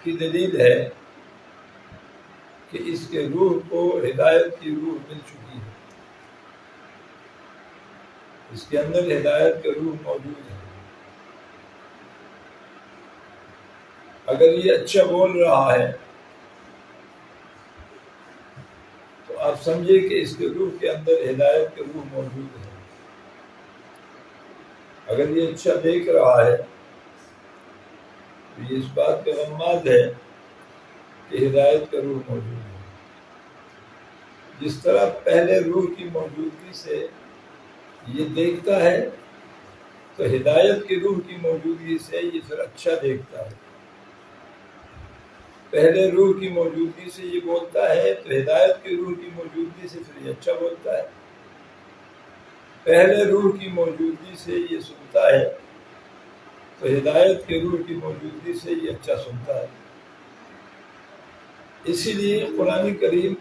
کی دلیل ہے کہ اس کے روح کو ہدایت کی روح مل چکی ہے، اس کے اندر ہدایت کا روح موجود ہے۔ اگر یہ اچھا بول رہا ہے تو آپ سمجھے کہ اس کے روح کے اندر ہدایت کا روح موجود ہے۔ اگر یہ اچھا دیکھ رہا ہے تو یہ اس بات کا غماز ہے کہ ہدایت کا روح موجود ہے۔ جس طرح پہلے روح کی موجودگی سے یہ دیکھتا ہے تو ہدایت کی روح کی موجودگی سے یہ پھر اچھا دیکھتا ہے۔ پہلے روح کی موجودگی سے یہ بولتا ہے تو ہدایت کی روح کی موجودگی سے پھر یہ اچھا بولتا ہے۔ پہلے روح کی موجودگی سے یہ سنتا ہے تو ہدایت کے روح کی موجودگی سے یہ اچھا سنتا ہے۔ اسی لیے قرآن کریم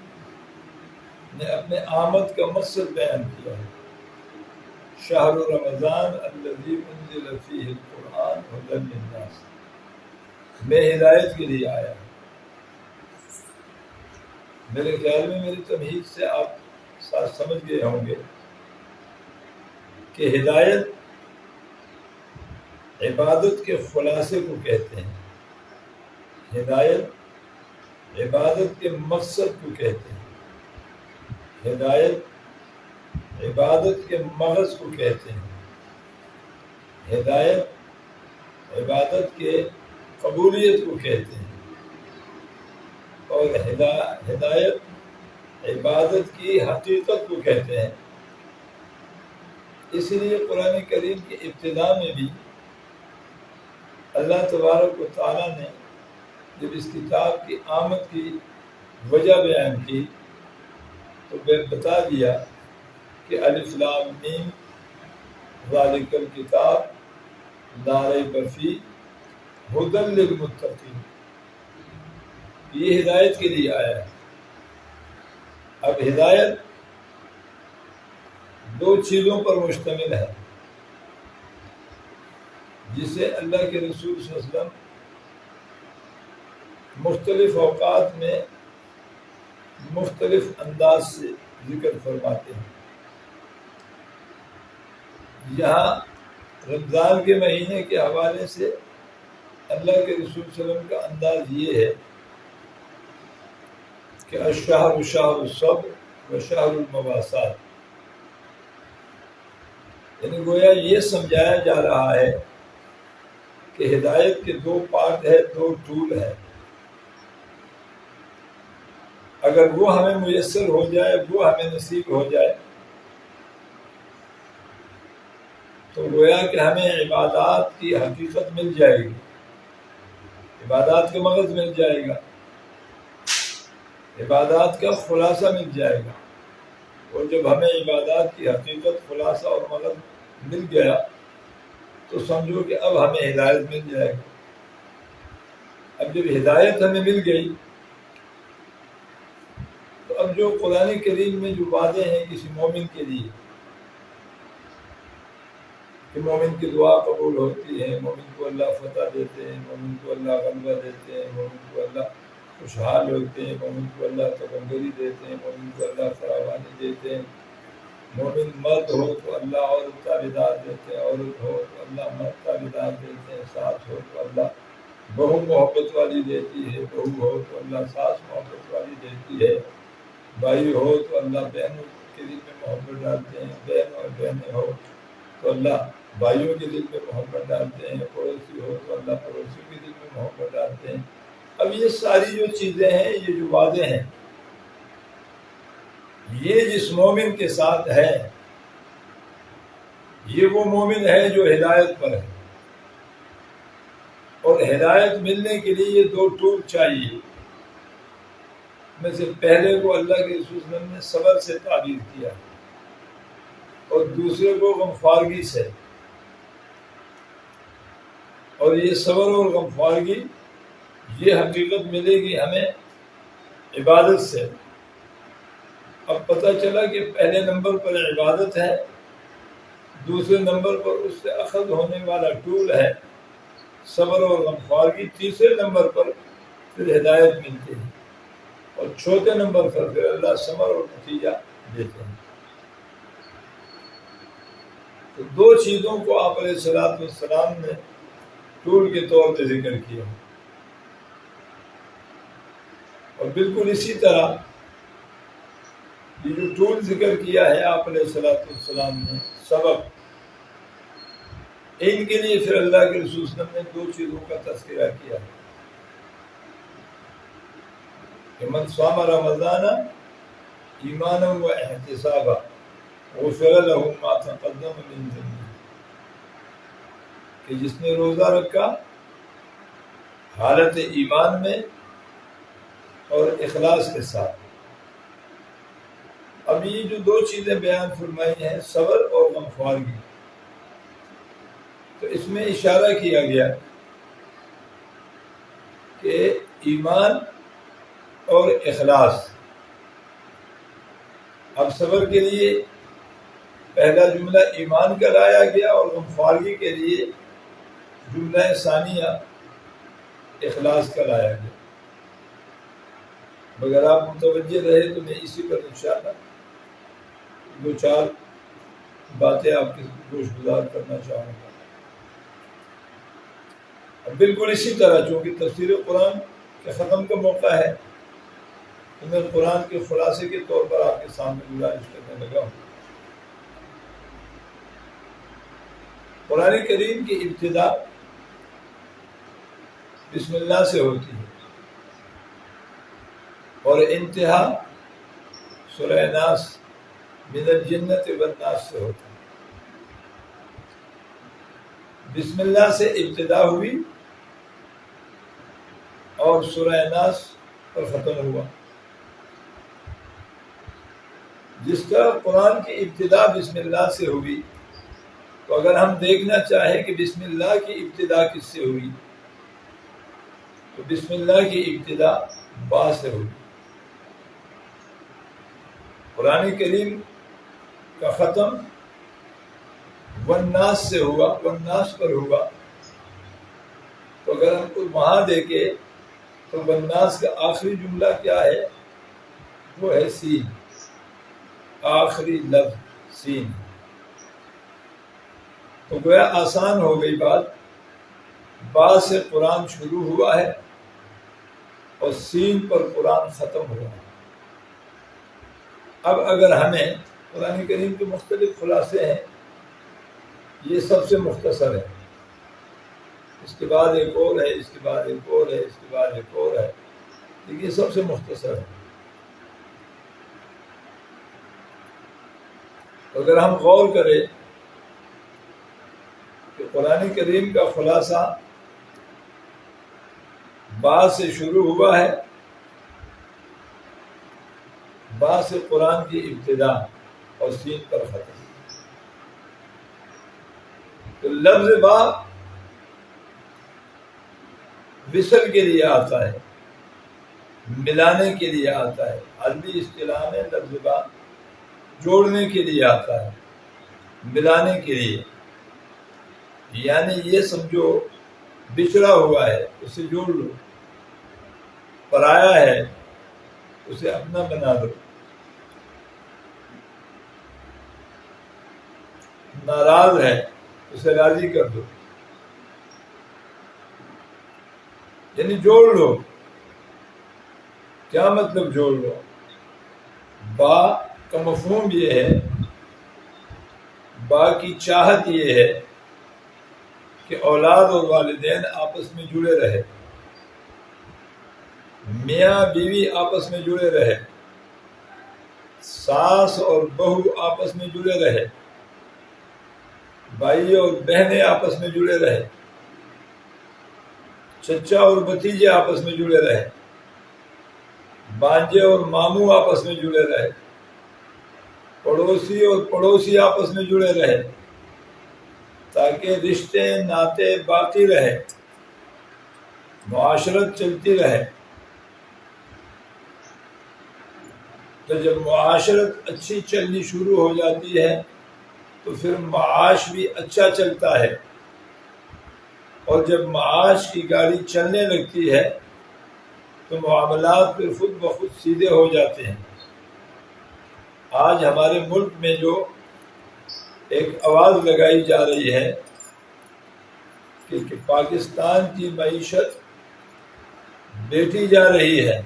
نے اپنے آمد کا مقصد بیان کیا ہے۔ شہر رمضان الذی انزل فیہ القرآن ھدی للناس، میں ہدایت کے لیے آیا ہوں۔ میرے خیال میں میری تمہید سے آپ ساتھ سمجھ گئے ہوں گے کہ ہدایت عبادت کے خلاصے کو کہتے ہیں، ہدایت عبادت کے مقصد کو کہتے ہیں، ہدایت عبادت کے مغز کو کہتے ہیں، ہدایت عبادت کے قبولیت کو کہتے ہیں، اور ہدایت عبادت کی حقیقت کو کہتے ہیں۔ اس لیے قرآن کریم کی ابتدا میں بھی اللہ تبارک و تعالیٰ نے جب اس کتاب کی آمد کی وجہ بیان کی تو بتا دیا کہ الف لام میم ذالک الکتاب لا ریب فیہ ھدی للمتقین، یہ ہدایت کے لیے آیا ہے۔ اب ہدایت دو چیزوں پر مشتمل ہے جسے اللہ کے رسول صلی اللہ علیہ وسلم مختلف اوقات میں مختلف انداز سے ذکر فرماتے ہیں۔ یہاں رمضان کے مہینے کے حوالے سے اللہ کے رسول صلی اللہ علیہ وسلم کا انداز یہ ہے کہ الشہر شہر الصبر و شہر المواسات، یعنی گویا یہ سمجھایا جا رہا ہے کہ ہدایت کے دو پارٹ ہے، دو ٹول ہے۔ اگر وہ ہمیں میسر ہو جائے، وہ ہمیں نصیب ہو جائے تو گویا کہ ہمیں عبادات کی حقیقت مل جائے گی، عبادات کا مغز مل جائے گا، عبادات کا خلاصہ مل جائے گا۔ اور جب ہمیں عبادات کی حقیقت، خلاصہ اور مغز مل گیا تو سمجھو کہ اب ہمیں ہدایت مل جائے گا۔ اب جب ہدایت ہمیں مل گئی تو اب جو قرآن کریم میں جو وعدے ہیں کسی مومن کے لیے کہ مومن کی دعا قبول ہوتی ہے، مومن کو اللہ فتح دیتے ہیں، مومن کو اللہ غلبہ دیتے ہیں، مومن کو اللہ خوشحال ہوتے ہیں، مومن کو اللہ تکبری دیتے ہیں، مومن کو اللہ فراوانی دیتے ہیں، مومن مرد ہو تو اللہ عورت تابعدار دیتے ہیں، عورت ہو تو اللہ مرد تابعدار دیتے ہیں، ساس ہو تو اللہ بہو محبت والی دیتی ہے، بہو ہو تو اللہ ساس محبت والی دیتی ہے، بھائی ہو تو اللہ بہنوں کے دل میں محبت ڈالتے ہیں، بہن اور بہنیں ہو تو اللہ بھائیوں کے دل میں محبت ڈالتے ہیں، پڑوسی ہو تو اللہ پڑوسیوں کے دل میں محبت ڈالتے ہیں۔ اب یہ ساری جو چیزیں ہیں، یہ جو وعدے ہیں، یہ جس مومن کے ساتھ ہے یہ وہ مومن ہے جو ہدایت پر ہے، اور ہدایت ملنے کے لیے یہ دو ٹول چاہیے۔ میں سے پہلے کو اللہ کے رسول صلی اللہ علیہ وسلم نے صبر سے تعبیر کیا اور دوسرے کو غمخوارگی سے، اور یہ صبر اور غمخوارگی یہ حقیقت ملے گی ہمیں عبادت سے۔ اب پتہ چلا کہ پہلے نمبر پر عبادت ہے، دوسرے نمبر پر اس سے اخذ ہونے والا ٹول ہے صبر اور غمخوارگی، تیسرے نمبر پر پھر ہدایت ملتی ہے، اور چوتھے نمبر پر پھر اللہ ثمر اور نتیجہ دیتے ہیں۔ تو دو چیزوں کو آپ علیہ الصلوۃ والسلام نے ٹول کے طور پہ ذکر کیا، اور بالکل اسی طرح یہ جو ٹول ذکر کیا ہے آپ علیہ الصلوۃ والسلام نے، سبب، ان کے لیے پھر اللہ کے رسول صلی اللہ علیہ وسلم نے دو چیزوں کا تذکرہ کیا ہے کہ من صام رمضان ایمانا و احتسابا غفر له ما تقدم من ذنبه، کہ جس نے روزہ رکھا حالت ایمان میں اور اخلاص کے ساتھ۔ اب یہ جو دو چیزیں بیان فرمائی ہیں، صبر اور غمخواری، تو اس میں اشارہ کیا گیا کہ ایمان اور اخلاص۔ اب صبر کے لیے پہلا جملہ ایمان کا لایا گیا، اور غمخواری کے لیے جملہ ثانیہ اخلاص کا لایا گیا۔ اگر آپ متوجہ رہے تو میں اسی پر انشاءاللہ دو چار باتیں آپ کے گوش گزار کرنا چاہوں گا۔ بالکل اسی طرح چونکہ تفسیر قرآن کے ختم کا موقع ہے، تو میں قرآن کے خلاصے کے طور پر آپ کے سامنے گزارش کرنے لگا ہوں۔ قرآن کریم کی ابتدا بسم اللہ سے ہوتی ہے، اور انتہا سورہ ناس من الجنت والناس سے ہوتا ہے۔ بسم اللہ سے ابتدا ہوئی اور سورہ ناس پر ختم ہوا۔ جس طرح قرآن کی ابتدا بسم اللہ سے ہوئی، تو اگر ہم دیکھنا چاہیں کہ بسم اللہ کی ابتدا کس سے ہوئی، تو بسم اللہ کی ابتدا با سے ہوئی۔ قرآن کریم کا ختم والناس سے ہوا، والناس پر ہوا، تو اگر ہم کو وہاں دیکھیں تو والناس کا آخری جملہ کیا ہے؟ وہ ہے سین، آخری لفظ سین۔ تو گویا آسان ہو گئی بات، با سے قرآن شروع ہوا ہے اور سین پر قرآن ختم ہوا ہے۔ اب اگر ہمیں قرآن کریم کے مختلف خلاصے ہیں، یہ سب سے مختصر ہے، اس کے بعد ایک اور ہے، اس کے بعد ایک اور ہے، اس کے بعد ایک اور ہے، لیکن یہ سب سے مختصر ہے۔ اگر ہم غور کریں کہ قرآن کریم کا خلاصہ با سے شروع ہوا ہے، با سے قرآن کی ابتدا اور سین پر ختم، تو لفظ با وصل کے لیے آتا ہے، ملانے کے لیے آتا ہے۔ عربی اصطلاح میں لفظ با جوڑنے کے لیے آتا ہے، ملانے کے لیے، یعنی یہ سمجھو بچھڑا ہوا ہے اسے جوڑ لو، پرایا ہے اسے اپنا بنا دو، ناراض ہے اسے راضی کر دو، یعنی جوڑ لو۔ کیا مطلب جوڑ لو؟ با کا مفہوم یہ ہے، با کی چاہت یہ ہے کہ اولاد اور والدین آپس میں جڑے رہے، میاں بیوی آپس میں جڑے رہے، ساس اور بہو آپس میں جڑے رہے، بھائی اور بہنیں آپس میں جڑے رہے، چچا اور بھتیجے آپس میں جڑے رہے، بانجے اور ماموں آپس میں جڑے رہے، پڑوسی اور پڑوسی آپس میں جڑے رہے، تاکہ رشتے ناطے باقی رہے، معاشرت چلتی رہے۔ تو جب معاشرت اچھی چلنی شروع ہو جاتی ہے تو پھر معاش بھی اچھا چلتا ہے، اور جب معاش کی گاڑی چلنے لگتی ہے تو معاملات پھر خود بخود سیدھے ہو جاتے ہیں۔ آج ہمارے ملک میں جو ایک آواز لگائی جا رہی ہے کہ پاکستان کی معیشت بیٹھی جا رہی ہے،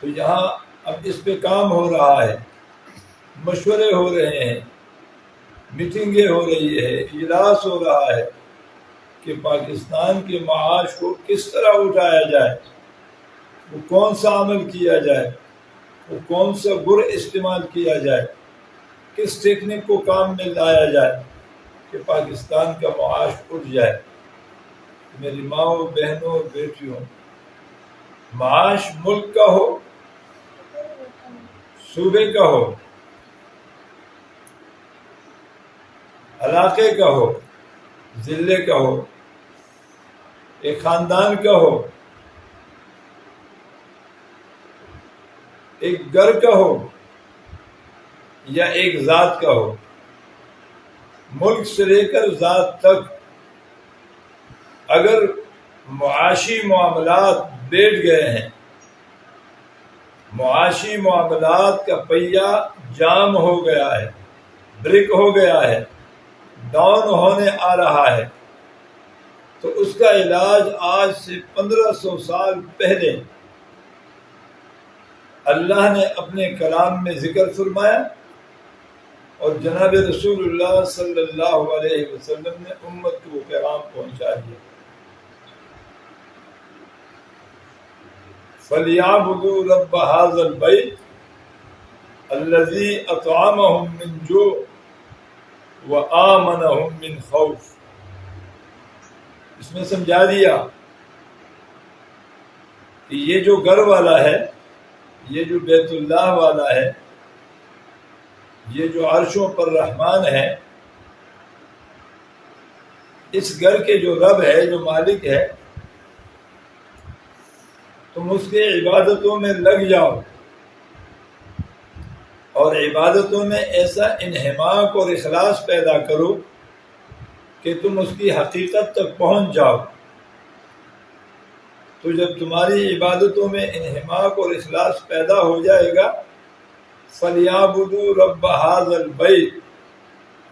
تو یہاں اب اس پہ کام ہو رہا ہے، مشورے ہو رہے ہیں، میٹنگیں ہو رہی ہے، اجلاس ہو رہا ہے کہ پاکستان کے معاش کو کس طرح اٹھایا جائے، وہ کون سا عمل کیا جائے، وہ کون سا گر استعمال کیا جائے، کس ٹیکنک کو کام میں لایا جائے کہ پاکستان کا معاش اٹھ جائے۔ میری ماؤں، بہنوں اور بیٹیوں، معاش ملک کا ہو، صوبے کا ہو، علاقے کا ہو، ضلع کا ہو، ایک خاندان کا ہو، ایک گھر کا ہو یا ایک ذات کا ہو، ملک سے لے کر ذات تک اگر معاشی معاملات بیٹھ گئے ہیں، معاشی معاملات کا پہیہ جام ہو گیا ہے، بریک ہو گیا ہے، ڈاؤن ہونے آ رہا ہے، تو اس کا علاج آج سے 1500 سال پہلے اللہ نے اپنے کلام میں ذکر فرمایا اور جناب رسول اللہ صلی اللہ علیہ وسلم نے امت کو پیغام پہنچا دیا۔ فَلْيَعْبُدُوا رَبَّ هَذَا الْبَيْتِ الَّذِي أَطْعَمَهُم مِّن جُوعٍ وَآمَنَهُم مِّن خَوْفٍ۔ اس میں سمجھا دیا کہ یہ جو گھر والا ہے، یہ جو بیت اللہ والا ہے، یہ جو عرشوں پر رحمان ہے، اس گھر کے جو رب ہے، جو مالک ہے، تم اس کے عبادتوں میں لگ جاؤ اور عبادتوں میں ایسا انہماک اور اخلاص پیدا کرو کہ تم اس کی حقیقت تک پہنچ جاؤ۔ تو جب تمہاری عبادتوں میں انہماک اور اخلاص پیدا ہو جائے گا، فَلْيَعْبُدُوا رَبَّ هَذَا الْبَيْتِ،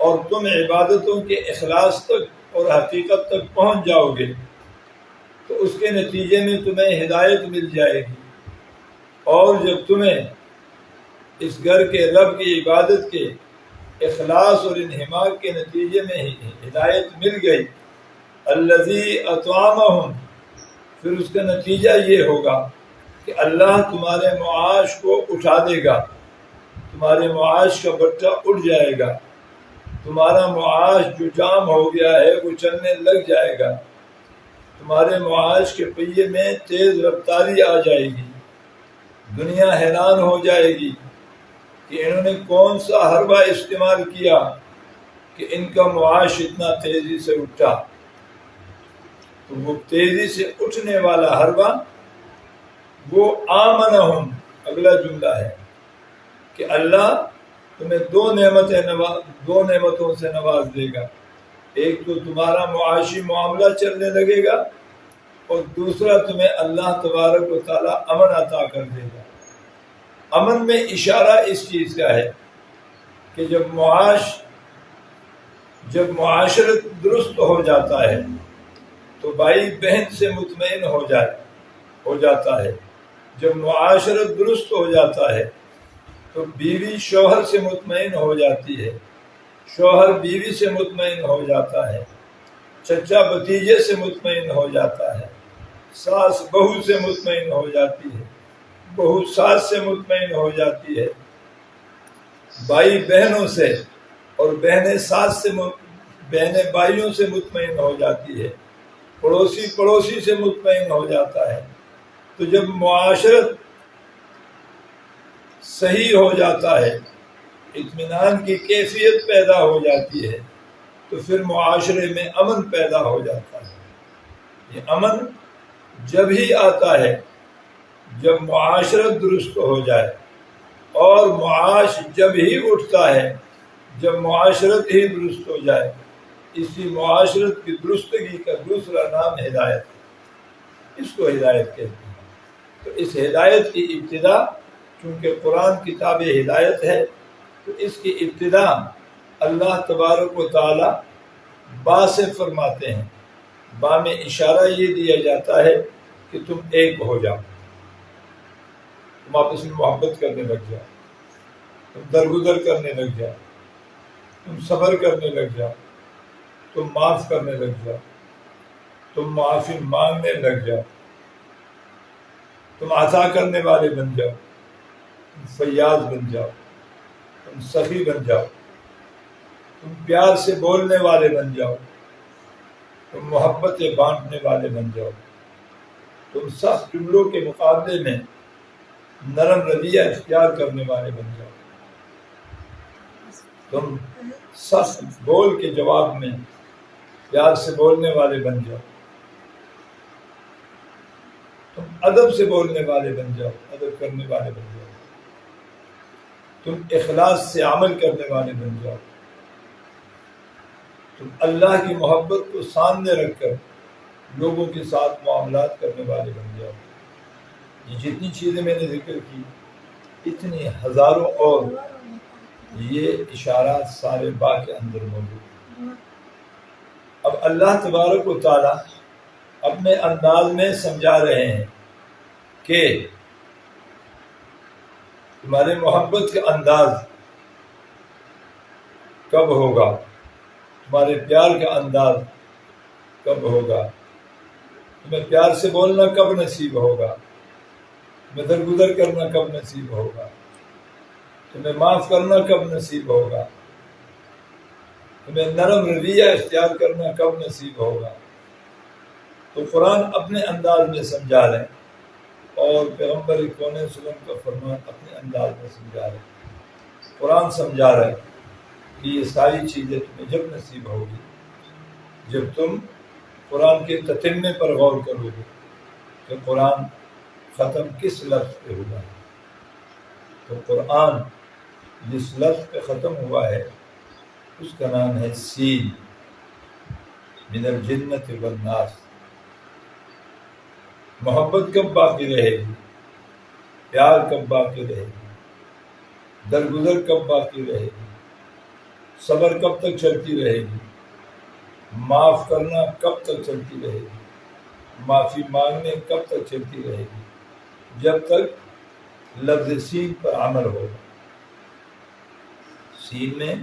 اور تم عبادتوں کے اخلاص تک اور حقیقت تک پہنچ جاؤ گے، تو اس کے نتیجے میں تمہیں ہدایت مل جائے گی۔ اور جب تمہیں اس گھر کے رب کی عبادت کے اخلاص اور انہماک کے نتیجے میں ہدایت مل گئی، الذی اطعمہم، پھر اس کا نتیجہ یہ ہوگا کہ اللہ تمہارے معاش کو اٹھا دے گا، تمہارے معاش کا بٹا اٹھ جائے گا، تمہارا معاش جو جام ہو گیا ہے وہ چلنے لگ جائے گا، تمہارے معاش کے پہیے میں تیز رفتاری آ جائے گی، دنیا حیران ہو جائے گی کہ انہوں نے کون سا حربہ استعمال کیا کہ ان کا معاش اتنا تیزی سے اٹھا۔ تو وہ تیزی سے اٹھنے والا حربہ وہ آمنہم، اگلا جملہ ہے کہ اللہ تمہیں دو نعمتوں سے نواز دے گا، ایک تو تمہارا معاشی معاملہ چلنے لگے گا اور دوسرا تمہیں اللہ تبارک و تعالی امن عطا کر دے گا۔ امن میں اشارہ اس چیز کا ہے کہ جب معاشرت درست ہو جاتا ہے تو بھائی بہن سے مطمئن ہو جاتا ہے، جب معاشرت درست ہو جاتا ہے تو بیوی شوہر سے مطمئن ہو جاتی ہے، شوہر بیوی سے مطمئن ہو جاتا ہے، چچا بھتیجے سے مطمئن ہو جاتا ہے، ساس بہو سے مطمئن ہو جاتی ہے، بہو ساس سے مطمئن ہو جاتی ہے، بھائی بہنوں سے اور بہنیں بھائیوں سے مطمئن ہو جاتی ہے، پڑوسی سے مطمئن ہو جاتا ہے۔ تو جب معاشرت صحیح ہو جاتا ہے، اطمینان کی کیفیت پیدا ہو جاتی ہے، تو پھر معاشرے میں امن پیدا ہو جاتا ہے۔ یہ امن جب ہی آتا ہے جب معاشرت درست ہو جائے، اور معاش جب ہی اٹھتا ہے جب معاشرت ہی درست ہو جائے۔ اسی معاشرت کی درستگی کا دوسرا نام ہدایت ہے۔ اس کو ہدایت کہتے ہیں۔ تو اس ہدایت کی ابتدا، چونکہ قرآن کتاب ہدایت ہے، تو اس کی ابتدا اللہ تبارک و تعالی با سے فرماتے ہیں۔ با میں اشارہ یہ دیا جاتا ہے کہ تم ایک ہو جاؤ، تم آپس میں محبت کرنے لگ جاؤ، تم درگزر کرنے لگ جاؤ، تم صبر کرنے لگ جاؤ، تم معاف کرنے لگ جاؤ، تم معافی مانگنے لگ جاؤ، تم عطا کرنے والے بن جاؤ، تم فیاض بن جاؤ، تم سخی بن جاؤ، تم پیار سے بولنے والے بن جاؤ، تم محبت بانٹنے والے بن جاؤ، تم سخت جملوں کے مقابلے میں نرم رویہ اختیار کرنے والے بن جاؤ، تم سخت بول کے جواب میں پیار سے بولنے والے بن جاؤ، تم ادب سے بولنے والے بن جاؤ، ادب کرنے والے بن جاؤ، تم اخلاص سے عمل کرنے والے بن جاؤ، تم اللہ کی محبت کو سامنے رکھ کر لوگوں کے ساتھ معاملات کرنے والے بن جاؤ۔ یہ جتنی چیزیں میں نے ذکر کی، اتنی ہزاروں اور یہ اشارات سارے با کے اندر موجود ہیں۔ اب اللہ تبارک و تعالی اپنے انداز میں سمجھا رہے ہیں کہ تمہارے محبت کا انداز کب ہوگا، تمہارے پیار کا انداز کب ہوگا، تمہیں پیار سے بولنا کب نصیب ہوگا، تمہیں درگزر کرنا کب نصیب ہوگا، تمہیں معاف کرنا کب نصیب ہوگا، تمہیں نرم رویہ اختیار کرنا کب نصیب ہوگا۔ تو قرآن اپنے انداز میں سمجھا رہے ہیں اور پیغمبر کون صلی اللہ علیہ وسلم کا فرمان اپنے انداز میں سمجھا رہے ہیں۔ قرآن سمجھا رہا ہے کہ یہ ساری چیزیں تمہیں جب نصیب ہوگی جب تم قرآن کے تتمے پر غور کرو گے کہ قرآن ختم کس لفظ پہ ہوا ہے۔ تو قرآن جس لفظ پہ ختم ہوا ہے اس کا نام ہے سین، من الجنت والناس۔ محبت کب باقی رہے گی، پیار کب باقی رہے گی، درگزر کب باقی رہے گی، صبر کب تک چلتی رہے گی، معاف کرنا کب تک چلتی رہے گی، معافی مانگنے کب تک چلتی رہے گی، جب تک لفظ سین پر عمل ہوگا۔ سین میں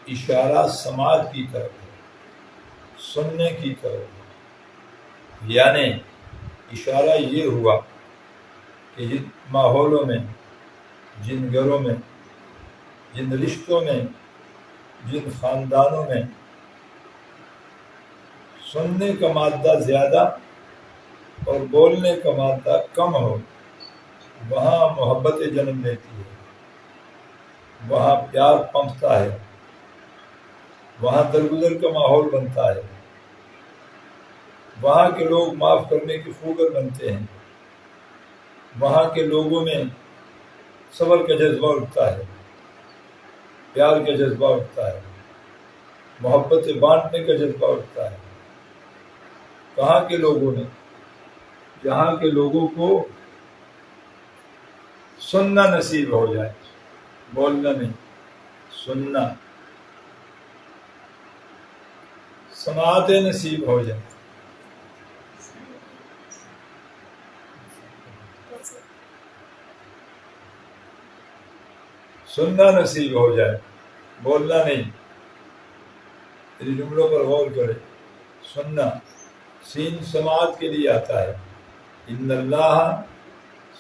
اشارہ سماعت کی طرف ہے، سننے کی طرف ہے، یعنی اشارہ یہ ہوا کہ جن ماحولوں میں، جن گھروں میں، جن رشتوں میں، جن خاندانوں میں سننے کا مادہ زیادہ اور بولنے کا مادہ کم ہو، وہاں محبت جنم لیتی ہے، وہاں پیار پنپتا ہے، وہاں درگزر کا ماحول بنتا ہے، وہاں کے لوگ معاف کرنے کے خوگر بنتے ہیں، وہاں کے لوگوں میں صبر کا جذبہ اٹھتا ہے، پیار کا جذبہ اٹھتا ہے، محبت بانٹنے کا جذبہ اٹھتا ہے۔ کہاں کے لوگوں نے؟ جہاں کے لوگوں کو سننا نصیب ہو جائے، بولنا نہیں، سننا، سماعت نصیب ہو جائے۔ سننا نصیب ہو جائے، بولنا نہیں۔ ان جملوں پر غور کرے۔ سننا، سین سماعت کے لیے آتا ہے۔ ان اللہ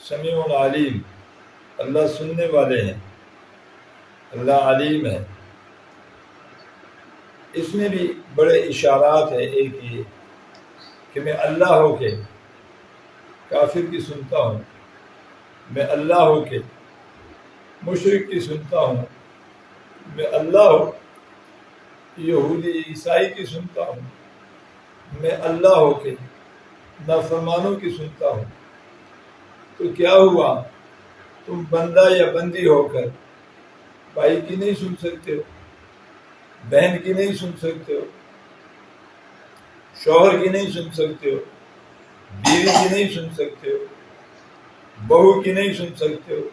سمیع علیم، اللہ سننے والے ہیں، اللہ علیم ہے۔ اس میں بھی بڑے اشارات ہیں۔ ایک یہ کہ میں اللہ ہو کے کافر کی سنتا ہوں، میں اللہ ہو کے مشرک کی سنتا ہوں، میں اللہ ہو یہودی عیسائی کی سنتا ہوں، میں اللہ ہو کے نافرمانوں کی سنتا ہوں۔ تو کیا ہوا؟ تم بندہ یا بندی ہو کر بھائی کی نہیں سن سکتے ہو، بہن کی نہیں سن سکتے ہو، شوہر کی نہیں سن سکتے ہو، بیوی کی نہیں سن سکتے ہو، بہو کی نہیں سن سکتے ہو،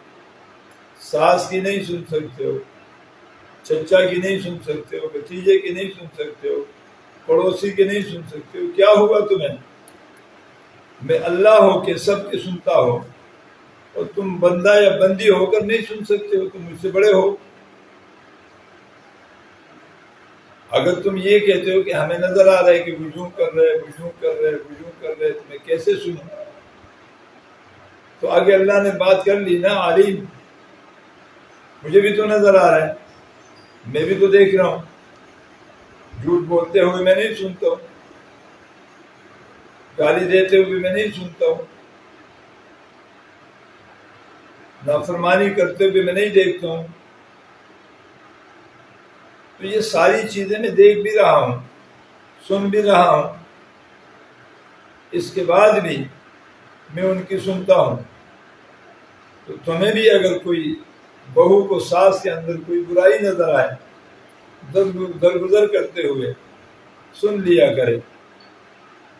ساس کی نہیں سن سکتے ہو، چچا کی نہیں سن سکتے ہو، بھتیجے کی نہیں سن سکتے ہو، پڑوسی کی نہیں سن سکتے ہو. کیا ہوا تمہیں؟ میں اللہ ہو کہ سب کی سنتا ہو، اور تم بندہ یا بندی ہو کر نہیں سن سکتے ہو. تم مجھ سے بڑے ہو. اگر تم یہ کہتے ہو کہ ہمیں نظر آ رہا ہے کہ وضو کر رہے وضو کر رہے وضو کر رہے، تو میں کیسے سنوں؟ تو آگے اللہ نے بات کر لی نا، عالم مجھے بھی تو نظر آ رہا ہے، میں بھی تو دیکھ رہا ہوں. جھوٹ بولتے ہوئے میں نہیں سنتا ہوں، گالی دیتے ہوئے میں نہیں سنتا ہوں، نافرمانی کرتے ہوئے میں نہیں دیکھتا ہوں. تو یہ ساری چیزیں میں دیکھ بھی رہا ہوں، سن بھی رہا ہوں، اس کے بعد بھی میں ان کی سنتا ہوں. تو تمہیں بھی اگر کوئی بہو کو ساس کے اندر کوئی برائی نظر آئے، درگزر کرتے ہوئے سن لیا کرے.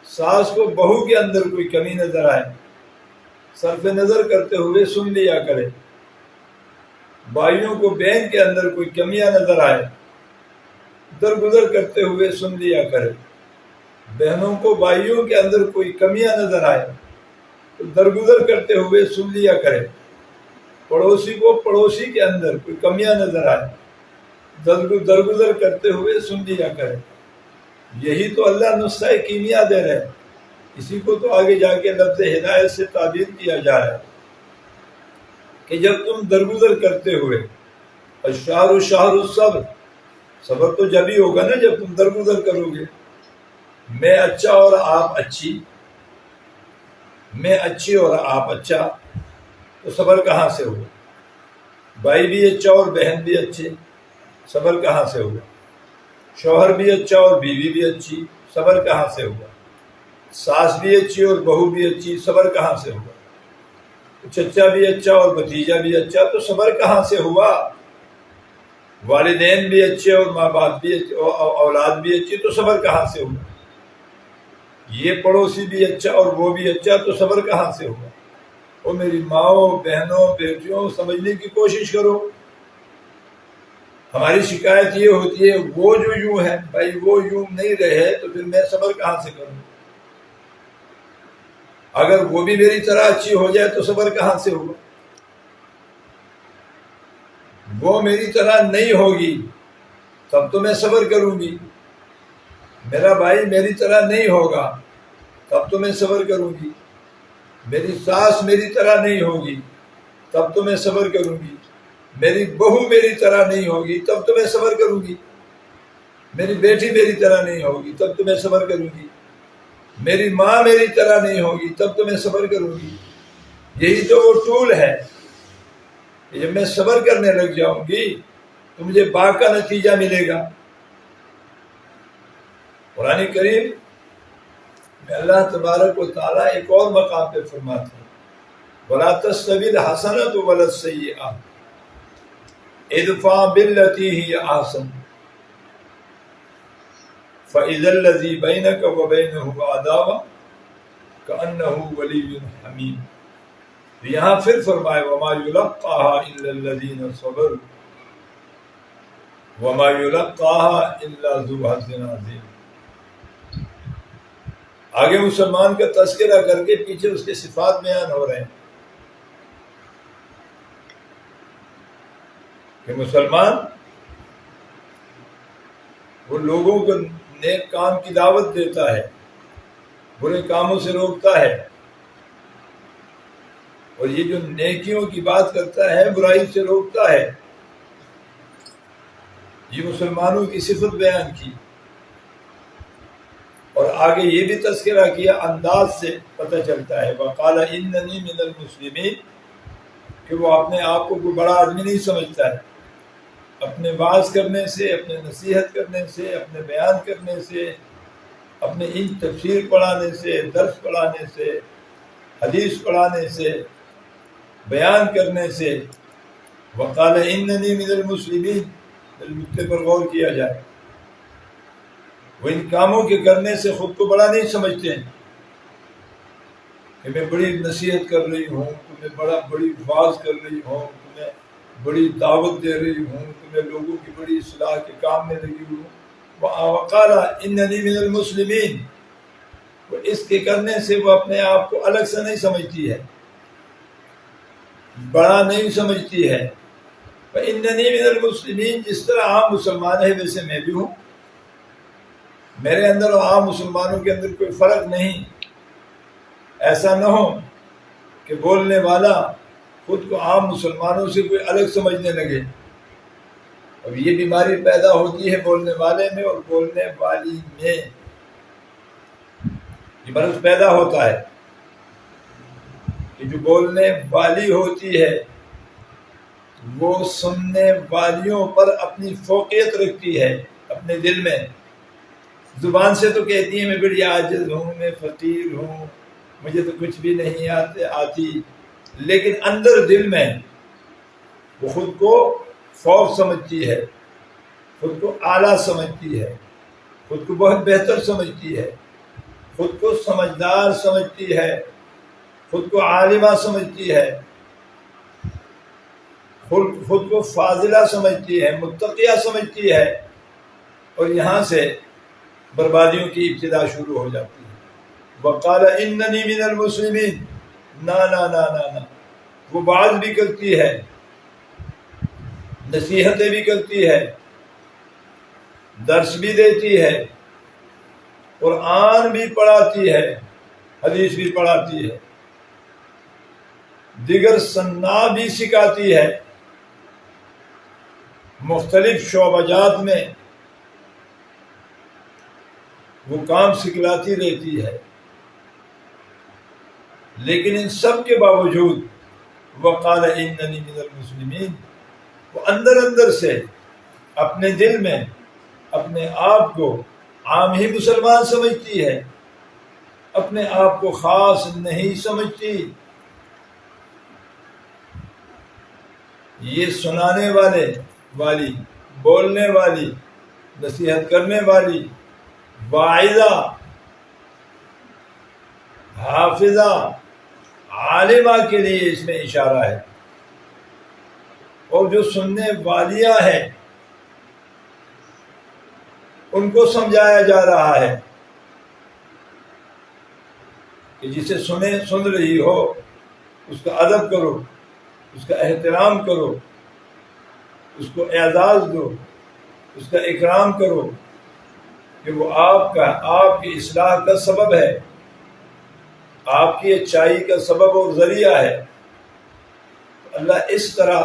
ساس کو بہو کے اندر کوئی کمی نظر آئے، صرف نظر کرتے ہوئے سن لیا کرے. بھائیوں کو بہن کے اندر کوئی کمیاں نظر آئے، درگزر کرتے ہوئے سن لیا کرے. بہنوں کو بھائیوں کے اندر کوئی کمیاں نظر آئے تو درگزر کرتے ہوئے سن لیا کرے. پڑوسی کو پڑوسی کے اندر کوئی کمیاں نظر آئے، درگزر کرتے ہوئے سن لیا کرے. یہی تو اللہ نسخہ کیمیا دے رہے ہیں. اسی کو تو آگے جا کے لفظ ہدایت سے تعبیر کیا جا رہا ہے کہ جب تم درگزر کرتے ہوئے، الشہر شہر الصبر، صبر تو جب ہی ہوگا نا جب تم درگزر کرو گے. میں اچھا اور آپ اچھی، میں اچھی اور آپ اچھا، تو صبر کہاں سے ہوگا؟ بھائی بھی اچھا اور بہن بھی اچھے، صبر کہاں سے ہوگا؟ شوہر بھی اچھا اور بیوی بھی اچھی، صبر کہاں سے ہوگا؟ ساس بھی اچھی اور بہو بھی اچھی، صبر کہاں سے ہوگا؟ چچا بھی اچھا اور بھتیجا بھی اچھا، تو صبر کہاں سے ہوا؟ والدین بھی اچھے اور ماں باپ بھی اچھے، اولاد بھی اچھی، تو صبر کہاں سے ہوگا؟ یہ پڑوسی بھی اچھا اور وہ بھی اچھا، تو صبر کہاں سے ہوگا؟ اور میری ماؤں بہنوں بیٹیوں سمجھنے کی کوشش کرو. ہماری شکایت یہ ہوتی ہے وہ جو یوں ہے، بھائی وہ یوں نہیں رہے تو پھر میں صبر کہاں سے کروں؟ اگر وہ بھی میری طرح اچھی ہو جائے تو صبر کہاں سے ہوگا؟ وہ میری طرح نہیں ہوگی تب تو میں صبر کروں گی. میرا بھائی میری طرح نہیں ہوگا تب تو میں صبر کروں گی. میری ساس میری طرح نہیں ہوگی تب تو میں صبر کروں گی. میری بہو میری طرح نہیں ہوگی تب تو میں صبر کروں گی. میری بیٹی میری طرح نہیں ہوگی تب تو میں صبر کروں گی. میری ماں میری طرح نہیں ہوگی تب تو میں صبر کروں گی. یہی تو وہ ٹول ہے. جب میں صبر کرنے لگ جاؤں گی تو مجھے باغ کا نتیجہ ملے گا. قرآن کریم میں اللہ تبارک و تعالیٰ ایک اور مقام پہ فرماتے ہیں وَلَا تَسْتَوِي الْحَسَنَةُ وَلَا السَّيِّئَةُ اِدْفَعْ بِالَّتِي هِيَ أَحْسَنُ فَإِذَا الَّذِي بَيْنَكَ وَبَيْنَهُ عَدَاوَةٌ كَأَنَّهُ وَلِيٌّ حَمِيمٌ. یہاں پھر فرمائے وَمَا يُلَقَّاهَا إِلَّا الَّذِينَ صَبَرُوا وَمَا يُلَقَّاهَا إِلَّا ذُو حَظٍّ عَظِيمٍ. آگے مسلمان کا تذکرہ کر کے پیچھے اس کے صفات بیان ہو رہے ہیں کہ مسلمان وہ لوگوں کو نیک کام کی دعوت دیتا ہے، برے کاموں سے روکتا ہے، اور یہ جو نیکیوں کی بات کرتا ہے برائی سے روکتا ہے. یہ مسلمانوں کی صفت بیان کی، اور آگے یہ بھی تذکرہ کیا. انداز سے پتہ چلتا ہے وَقَالَ إِنَّنِي مِنَ الْمُسْلِمِينَ کہ وہ اپنے آپ کو کوئی بڑا آدمی نہیں سمجھتا ہے. اپنے وعظ کرنے سے، اپنے نصیحت کرنے سے، اپنے بیان کرنے سے، اپنے ان تفسیر پڑھانے سے، درس پڑھانے سے، حدیث پڑھانے سے، بیان کرنے سے. وَقَالَ إِنَّنِي مِنَ الْمُسْلِمِينَ. نقطے پر غور کیا جائے. وہ ان کاموں کے کرنے سے خود کو بڑا نہیں سمجھتے ہیں. کہ میں بڑی نصیحت کر رہی ہوں، تمہیں بڑی واز کر رہی ہوں، تمہیں بڑی دعوت دے رہی ہوں، تمہیں لوگوں کی بڑی اصلاح کے کام میں لگی ہوں. وقال اننی من المسلمین، اس کے کرنے سے وہ اپنے آپ کو الگ سے نہیں سمجھتی ہے، بڑا نہیں سمجھتی ہے. اننی من المسلمین، جس طرح عام مسلمان ہے ویسے میں بھی ہوں، میرے اندر اور عام مسلمانوں کے اندر کوئی فرق نہیں. ایسا نہ ہو کہ بولنے والا خود کو عام مسلمانوں سے کوئی الگ سمجھنے لگے. اب یہ بیماری پیدا ہوتی ہے بولنے والے میں اور بولنے والی میں، یہ مرض پیدا ہوتا ہے کہ جو بولنے والی ہوتی ہے وہ سننے والیوں پر اپنی فوقیت رکھتی ہے اپنے دل میں. زبان سے تو کہتی ہے میں بڑی عاجز ہوں، میں فقیر ہوں، مجھے تو کچھ بھی نہیں آتی، لیکن اندر دل میں وہ خود کو فوق سمجھتی ہے، خود کو اعلیٰ سمجھتی ہے، خود کو بہت بہتر سمجھتی ہے، خود کو سمجھدار سمجھتی ہے، خود کو عالمہ سمجھتی ہے، خود کو فاضلہ سمجھتی ہے، متقیہ سمجھتی ہے. اور یہاں سے بربادیوں کی ابتدا شروع ہو جاتی ہے. وقال اننی من المسلمین، نا نا نا نا نا، وہ بات بھی کرتی ہے، نصیحتیں بھی کرتی ہے، درس بھی دیتی ہے، قرآن بھی پڑھاتی ہے، حدیث بھی پڑھاتی ہے، دیگر صناع بھی سکھاتی ہے، مختلف شعبہ جات میں وہ کام سکھلاتی رہتی ہے. لیکن ان سب کے باوجود وقال اننی من المسلمین، وہ اندر سے اپنے دل میں اپنے آپ کو عام ہی مسلمان سمجھتی ہے، اپنے آپ کو خاص نہیں سمجھتی. یہ سنانے والی، بولنے والی، نصیحت کرنے والی، واعظہ، حافظہ، عالمہ کے لیے اس میں اشارہ ہے. اور جو سننے والیاں ہیں ان کو سمجھایا جا رہا ہے کہ جسے سن رہی ہو اس کا ادب کرو، اس کا احترام کرو، اس کو اعزاز دو، اس کا اکرام کرو، کہ وہ آپ کی اصلاح کا سبب ہے، آپ کی اچائی کا سبب اور ذریعہ ہے. اللہ اس طرح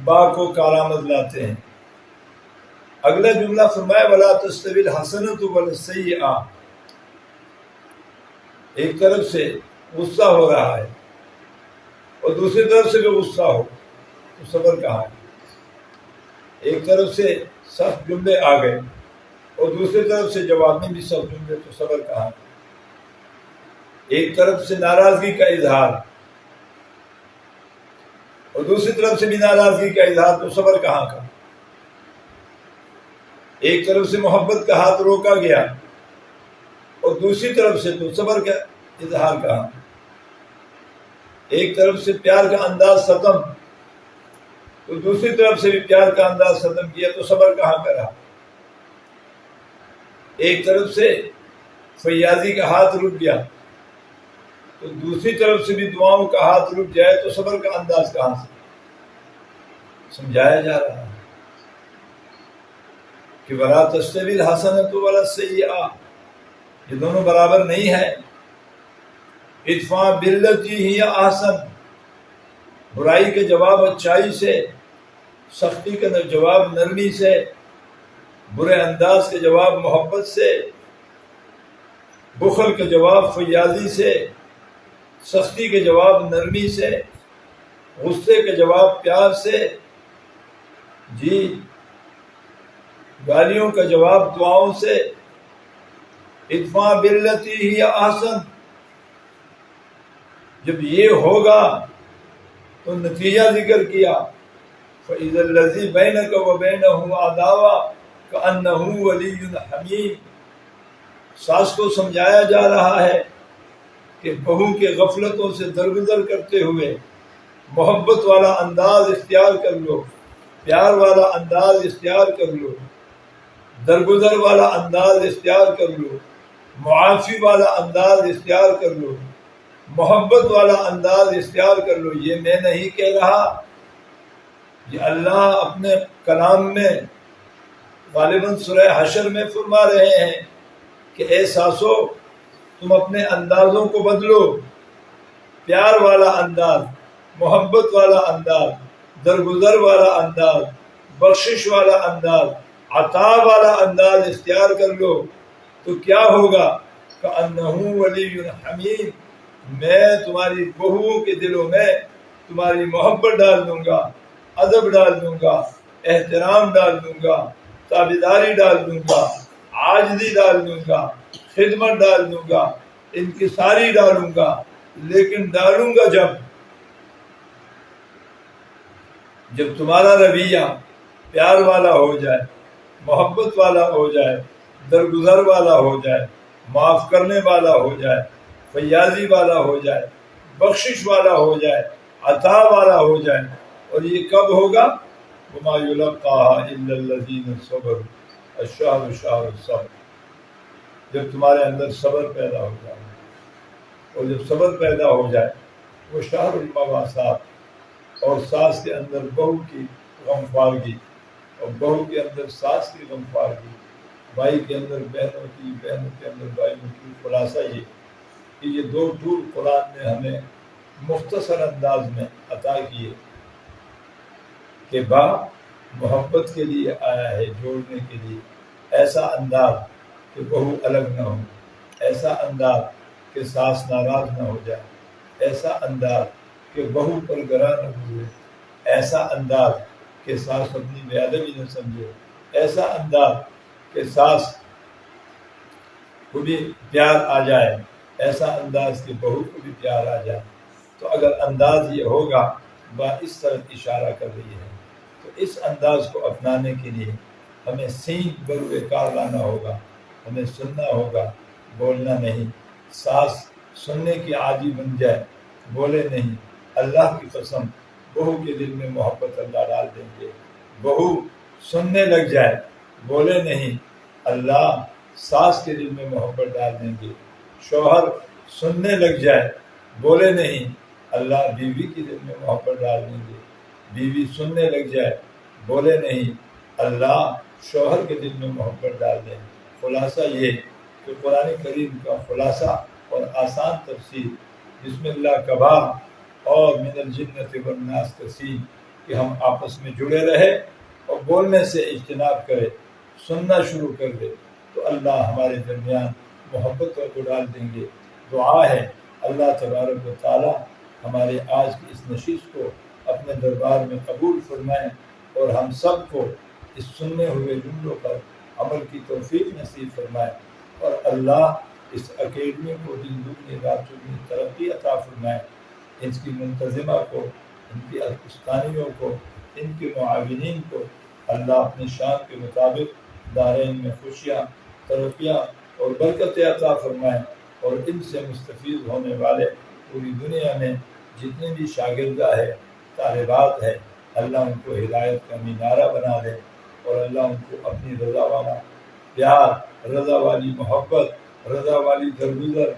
با کو کارآمد لاتے ہیں. اگلا جملہ فرمایا وَلَا تَسْتَوِي الْحَسَنَةُ وَلَا السَّيِّئَةُ، ایک طرف سے غصہ ہو رہا ہے اور دوسری طرف سے بھی غصہ ہو تو صبر کہاں ہے. ایک طرف سے سخت جملے آ گئے اور دوسری طرف سے جواب میں بھی سخت جملے، تو صبر کہاں ہے. ایک طرف سے ناراضگی کا اظہار اور دوسری طرف سے بھی ناراضگی کا اظہار، تو صبر کہاں کا. ایک طرف سے محبت کا ہاتھ روکا گیا اور دوسری طرف سے تو صبر کا اظہار کہاں. ایک طرف سے پیار کا انداز ختم تو دوسری طرف سے بھی پیار کا انداز ختم کیا، تو صبر کہاں کا رہا. ایک طرف سے فیاضی کا ہاتھ رک گیا تو دوسری طرف سے بھی دعاؤں کا ہاتھ رک جائے، تو صبر کا انداز کہاں سے. سمجھایا جا رہا ہے کہ وَلَا تَسْتَوِي الْحَسَنَةُ وَلَا السَّيِّئَةُ، یہ دونوں برابر نہیں ہے. ادفع باللتی ہی احسن، برائی کے جواب اچائی سے، سختی کا جواب نرمی سے، برے انداز کے جواب محبت سے، بخل کا جواب فیاضی سے، سختی کے جواب نرمی سے، غصے کے جواب پیار سے، جی گالیوں کا جواب دعاؤں سے. ادفع باللتی ہی احسن، جب یہ ہوگا تو نتیجہ ذکر کیا فَإِذَا الَّذِي بَيْنَكَ وَبَيْنَهُ عَدَاوَةٌ كَأَنَّهُ وَلِيٌّ حَمِيمٌ. ساس کو سمجھایا جا رہا ہے کہ بہو کے غفلتوں سے درگزر کرتے ہوئے محبت والا انداز اختیار کر لو، پیار والا انداز اختیار کر لو، درگزر والا انداز اختیار کر لو، معافی والا انداز اختیار کر لو، محبت والا انداز اختیار کر لو۔ یہ میں نہیں کہہ رہا، یہ اللہ اپنے کلام میں غالباً سورہ حشر میں فرما رہے ہیں کہ اے ساسو تم اپنے اندازوں کو بدلو، پیار والا انداز، محبت والا انداز، درگزر والا انداز، بخشش والا انداز، عطا والا انداز اختیار کر لو، تو کیا ہوگا؟ کأنہ ولی حمیم، میں تمہاری بہوؤں کے دلوں میں تمہاری محبت ڈال دوں گا، ادب ڈال دوں گا، احترام ڈال دوں گا، تابعداری ڈال دوں گا، عاجزی ڈال دوں گا، خدمت ڈال دوں گا، انکساری ڈالوں گا۔ لیکن ڈالوں گا جب تمہارا رویہ پیار والا ہو جائے، محبت والا ہو جائے، درگزر والا ہو جائے، معاف کرنے والا ہو جائے، فیاضی والا ہو جائے، بخشش والا ہو جائے، عطا والا ہو جائے۔ اور یہ کب ہوگا؟ وما یلقاها الا الذین صبروا، الشہر شہر الصبر، جب تمہارے اندر صبر پیدا ہو جائے، اور جب صبر پیدا ہو جائے وہ شہر المواسات، اور ساس کے اندر بہو کی غمخوارگی، اور بہو کے اندر ساس کی غمخوارگی، بھائی کے اندر بہنوں کی، بہنوں کے اندر بھائیوں کی۔ خلاصہ یہ کہ یہ دو ٹول قرآن نے ہمیں مختصر انداز میں عطا کیے کہ باپ محبت کے لیے آیا ہے، جوڑنے کے لیے، ایسا انداز کہ بہو الگ نہ ہو، ایسا انداز کہ ساس ناراض نہ ہو جائے، ایسا انداز کہ بہو پر گراں نہ ہوئے، ایسا انداز کہ ساس اپنی بے ادبی نہ سمجھے، ایسا انداز کہ ساس کو بھی پیار آ جائے، ایسا انداز کہ بہو کو بھی پیار آ جائے۔ تو اگر انداز یہ ہوگا، بات اس طرف اشارہ کر رہی ہے، تو اس انداز کو اپنانے کے لیے ہمیں سینگ بروئے کار لانا ہوگا، ہمیں سننا ہوگا، بولنا نہیں۔ ساس سننے کی عادی بن جائے، بولے نہیں، اللہ کی قسم بہو کے دل میں محبت اللہ ڈال دیں گے۔ بہو سننے لگ جائے، بولے نہیں، اللہ ساس کے دل میں محبت ڈال دیں گے۔ شوہر سننے لگ جائے، بولے نہیں، اللہ بیوی کے دل میں محبت ڈال دیں گے۔ بیوی سننے لگ جائے، بولے نہیں، اللہ شوہر کے دل میں محبت ڈال دیں۔ خلاصہ یہ کہ قرآن کریم کا خلاصہ اور آسان تفسیر بسم اللہ کبھا اور من الجنۃ والناس کثیر، کہ ہم آپس میں جڑے رہے اور بولنے سے اجتناب کرے، سننا شروع کر دے، تو اللہ ہمارے درمیان محبتوں کو ڈال دیں گے۔ دعا ہے اللہ تبارک و تعالی ہمارے آج کی اس نشست کو اپنے دربار میں قبول فرمائیں، اور ہم سب کو اس سننے ہوئے جملوں پر عمل کی توفیق نصیب فرمائے، اور اللہ اس اکیڈمی کو دن دگنی رات چگنی ترقی عطا فرمائے، ان کی منتظمہ کو، ان کی استانیوں کو، ان کے معاونین کو اللہ اپنی شان کے مطابق دارین میں خوشیاں، ترقیاں اور برکتیں عطا فرمائے، اور ان سے مستفید ہونے والے پوری دنیا میں جتنے بھی شاگردہ ہے، طالبات ہے، اللہ ان کو ہدایت کا مینارہ بنا دے، اور اللہ ان کو اپنی رضا والا پیار، رضا والی محبت، رضا والی درگزر،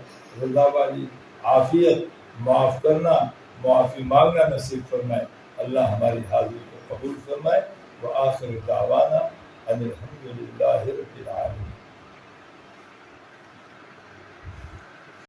رضا والی عافیت، معاف کرنا، معافی مانگنا نصیب فرمائے۔ اللہ ہماری حاضری کو قبول فرمائے۔ وآخر دعوانا ان الحمد للہ رب العالمین۔